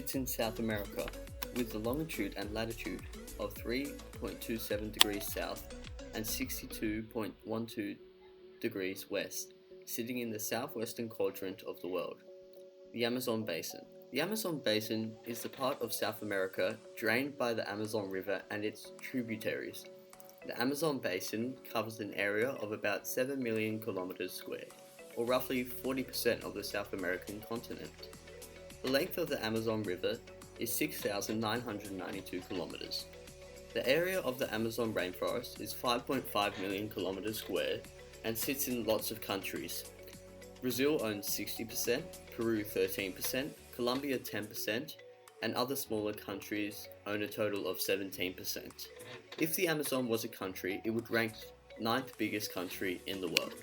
sits in South America with the longitude and latitude of 3.27 degrees south and 62.12 degrees west, sitting in the southwestern quadrant of the world. The Amazon Basin. The Amazon Basin is the part of South America drained by the Amazon River and its tributaries. The Amazon Basin covers an area of about 7 million kilometers squared, or roughly 40% of the South American continent. The length of the Amazon River is 6,992 kilometers. The area of the Amazon rainforest is 5.5 million kilometers squared and sits in lots of countries. Brazil owns 60%, Peru 13%, Colombia 10%, and other smaller countries own a total of 17%. If the Amazon was a country, it would rank 9th biggest country in the world.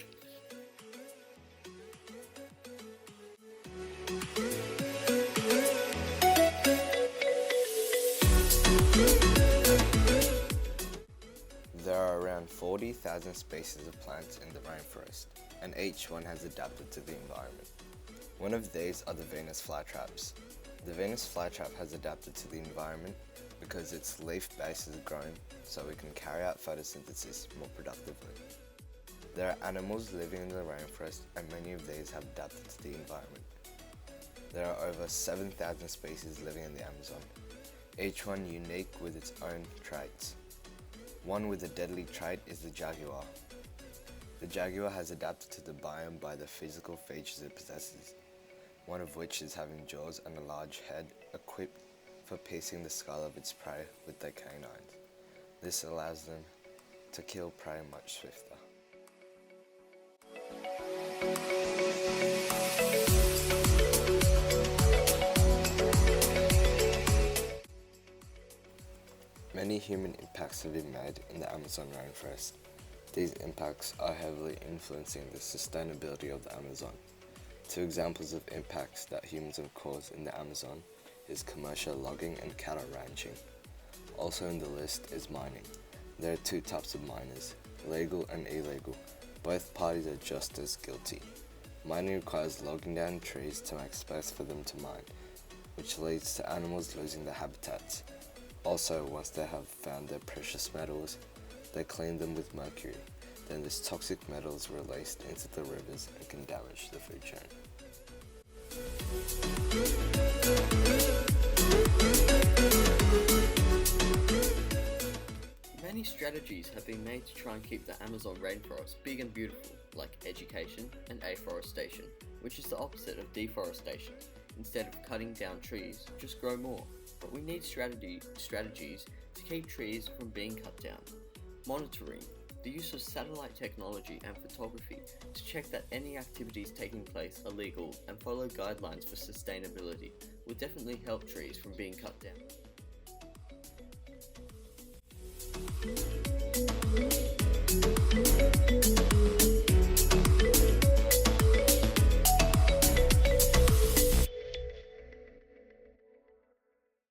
There are around 40,000 species of plants in the rainforest, and each one has adapted to the environment. One of these are the Venus flytraps. The Venus flytrap has adapted to the environment because its leaf base is grown so it can carry out photosynthesis more productively. There are animals living in the rainforest, and many of these have adapted to the environment. There are over 7,000 species living in the Amazon, each one unique with its own traits. One with a deadly trait is the jaguar. The jaguar has adapted to the biome by the physical features it possesses, one of which is having jaws and a large head equipped for piercing the skull of its prey with their canines. This allows them to kill prey much swifter. Many human impacts have been made in the Amazon rainforest. These impacts are heavily influencing the sustainability of the Amazon. Two examples of impacts that humans have caused in the Amazon is commercial logging and cattle ranching. Also in the list is mining. There are two types of miners, legal and illegal. Both parties are just as guilty. Mining requires logging down trees to make space for them to mine, which leads to animals losing their habitats. Also, once they have found their precious metals, they clean them with mercury. Then this toxic metal is released into the rivers and can damage the food chain. Many strategies have been made to try and keep the Amazon rainforest big and beautiful, like education and afforestation, which is the opposite of deforestation. Instead of cutting down trees, just grow more. But we need strategies to keep trees from being cut down. Monitoring, the use of satellite technology and photography to check that any activities taking place are legal and follow guidelines for sustainability will definitely help trees from being cut down.